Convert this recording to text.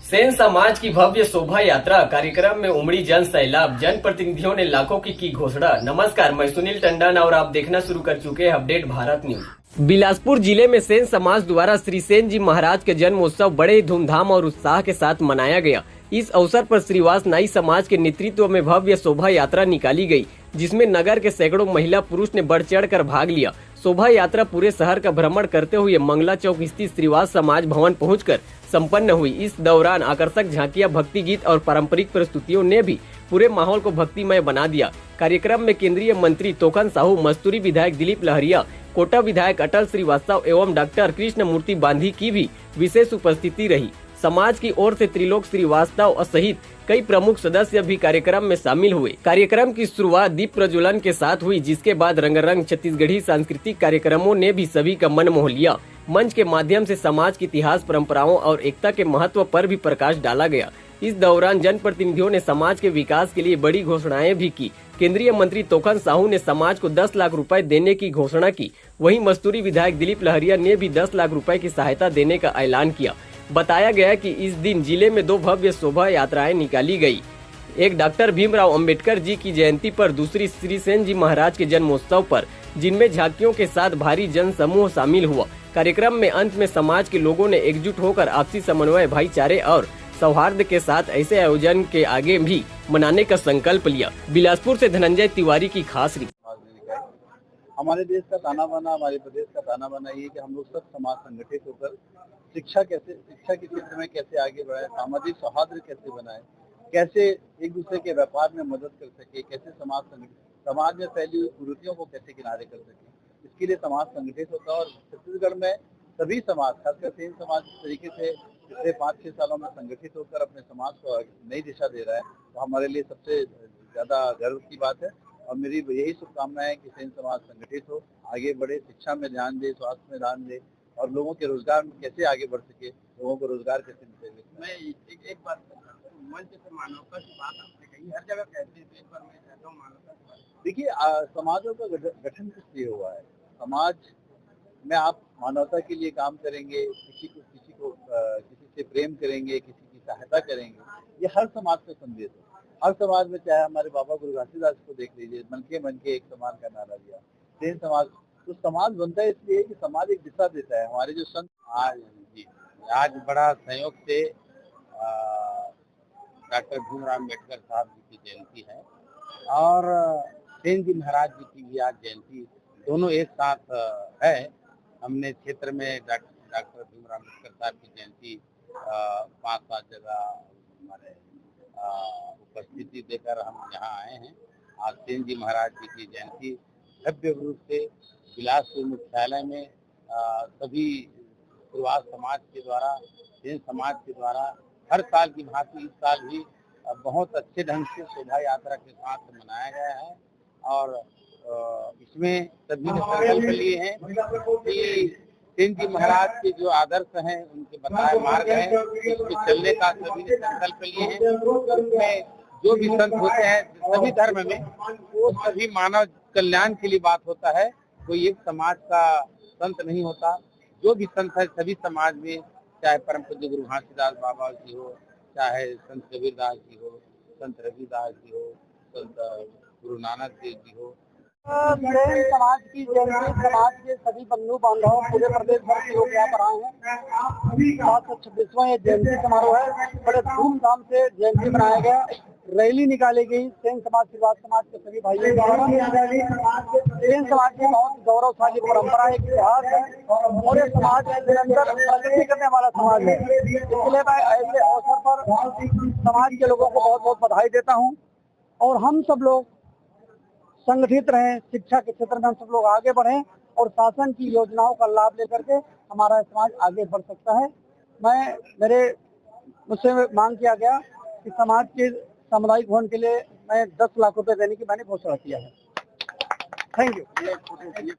सेन समाज की भव्य शोभा यात्रा कार्यक्रम में उमड़ी जन सैलाब, जन प्रतिनिधियों ने लाखों की घोषणा। नमस्कार, मैं सुनील टंडन और आप देखना शुरू कर चुके हैं अपडेट भारत न्यूज। बिलासपुर जिले में सेन समाज द्वारा श्री सेन जी महाराज के जन्मोत्सव बड़े धूमधाम और उत्साह के साथ मनाया गया। इस अवसर पर श्रीवास नाई समाज के नेतृत्व में भव्य शोभा यात्रा निकाली गई, जिसमें नगर के सैकड़ों महिला पुरुष ने बढ़ चढ़ कर भाग लिया। शोभा यात्रा पूरे शहर का भ्रमण करते हुए मंगला चौक स्थित श्रीवास समाज भवन पहुंचकर संपन्न हुई। इस दौरान आकर्षक झांकियां, भक्ति गीत और पारंपरिक प्रस्तुतियों ने भी पूरे माहौल को भक्तिमय बना दिया। कार्यक्रम में केंद्रीय मंत्री तोखन साहू, मस्तूरी विधायक दिलीप लहरिया, कोटा विधायक अटल श्रीवास्तव एवं डॉक्टर कृष्ण मूर्ति बांधी की भी विशेष उपस्थिति रही। समाज की ओर से त्रिलोक श्रीवास्तव सहित कई प्रमुख सदस्य भी कार्यक्रम में शामिल हुए। कार्यक्रम की शुरुआत दीप प्रज्वलन के साथ हुई, जिसके बाद रंगारंग छत्तीसगढ़ी सांस्कृतिक कार्यक्रमों ने भी सभी का मन मोह लिया। मंच के माध्यम से समाज के इतिहास, परंपराओं और एकता के महत्व पर भी प्रकाश डाला गया। इस दौरान जनप्रतिनिधियों ने समाज के विकास के लिए बड़ी घोषणाएं भी की। केंद्रीय मंत्री तोखन साहू ने समाज को 10 लाख रुपए देने की घोषणा की। वहीं मस्तूरी विधायक दिलीप लहरिया ने भी 10 लाख रुपए की सहायता देने का ऐलान किया। बताया गया कि इस दिन जिले में 2 भव्य शोभा यात्राएं निकाली गई। एक डॉक्टर भीमराव अंबेडकर जी की जयंती पर, दूसरी श्री सेन जी महाराज के जन्मोत्सव पर, जिनमें झांकियों के साथ भारी जन समूह शामिल हुआ। कार्यक्रम में अंत में समाज के लोगों ने एकजुट होकर आपसी समन्वय, भाईचारे और सौहार्द के साथ ऐसे आयोजन के आगे भी मनाने का संकल्प लिया। बिलासपुर से धनंजय तिवारी की खास रिपोर्ट। हमारे देश का ताना बाना, हमारे प्रदेश का ताना बाना ये कि हम लोग सब समाज संगठित होकर शिक्षा के क्षेत्र में कैसे आगे बढ़ाए, सामाजिक सौहार्द कैसे बनाए, कैसे एक दूसरे के व्यापार में मदद कर सके, कैसे समाज में फैली हुई कुरीतियों को कैसे किनारे कर सके, इसके लिए समाज संगठित होता है। और छत्तीसगढ़ में सभी समाज, खासकर सेन समाज इस तरीके से पिछले 5-6 सालों में संगठित होकर अपने समाज को नई दिशा दे रहा है, तो हमारे लिए सबसे ज्यादा गर्व की बात है। और मेरी यही शुभकामनाएं है कि सेन समाज संगठित हो, आगे बढ़े, शिक्षा में ध्यान दे, स्वास्थ्य में ध्यान दे और लोगों के रोजगार में कैसे आगे बढ़ सके, लोगों को रोजगार कैसे मिल सके। मैं एक बात मंच से मानवता की बात आपने कही, हर जगह कहते हैं, पर मैं कहता हूँ मानवता की बात। देखिए, समाजों का गठन किस लिए हुआ है? समाज में आप मानवता के लिए काम करेंगे, किसी से प्रेम करेंगे, किसी की सहायता करेंगे, ये हर समाज का संदेश है। हर समाज में, चाहे हमारे बाबा गुरु घासीदास को देख लीजिए, मन के एक समान का नारा दिया। सेन समाज तो समाज बनता है इसलिए कि समाज एक दिशा देता है। हमारे जो संत आज बड़ा संयोग से डॉक्टर भीमराव अम्बेडकर साहब जी की जयंती है और सेन जी महाराज जी की भी आज जयंती, दोनों एक साथ है। हमने क्षेत्र में डॉक्टर भीमराव अम्बेडकर साहब की जयंती 5-7 जगह हमारे उपस्थिति देकर हम यहाँ आए हैं। आज सेन जी महाराज जी की जयंती भव्य रूप से बिलासपुर मुख्यालय में सभी श्रीवास समाज के द्वारा, सेन समाज के द्वारा हर साल की भांति इस साल भी बहुत अच्छे ढंग से शोभा यात्रा के साथ मनाया गया है। और इसमें सभी ने संकल्प लिए हैं कि सेन जी महाराज के जो आदर्श हैं, उनके बताए मार्ग हैं, उसके चलने का सभी ने संकल्प लिए हैं। उसमें जो भी संत होते हैं सभी धर्म में, वो सभी मानव कल्याण के लिए बात होता है। कोई एक समाज का संत नहीं होता। जो भी संत है सभी समाज में, चाहे परम पूज्य गुरु घासीदास बाबा जी हो, चाहे संत कबीरदास जी हो, संत रविदास जी हो, संत गुरु नानक देव जी हो। सेन समाज की जयंती, समाज के सभी बंधु बांधव पूरे प्रदेश भर के लोग यहाँ पर आए हैं। 726वां ये जयंती समारोह है। बड़े धूमधाम से जयंती मनाया गया। रैली निकाली गई सेन समाज, श्रीवास समाज के सभी भाइयों द्वारा। सेन समाज की बहुत गौरवशाली परंपरा, एक इतिहास है और ये समाज निरंतर प्रगति करने वाला समाज है। इसलिए मैं ऐसे अवसर पर समाज के लोगों को बहुत बहुत बधाई देता हूँ। और हम सब लोग संगठित रहें, शिक्षा के क्षेत्र में हम सब लोग आगे बढ़ें और शासन की योजनाओं का लाभ लेकर के हमारा समाज आगे बढ़ सकता है। मुझसे मांग किया गया कि समाज के सामुदायिक भवन के लिए मैं 10 लाख रुपए देने की मैंने घोषणा किया है। Thank you.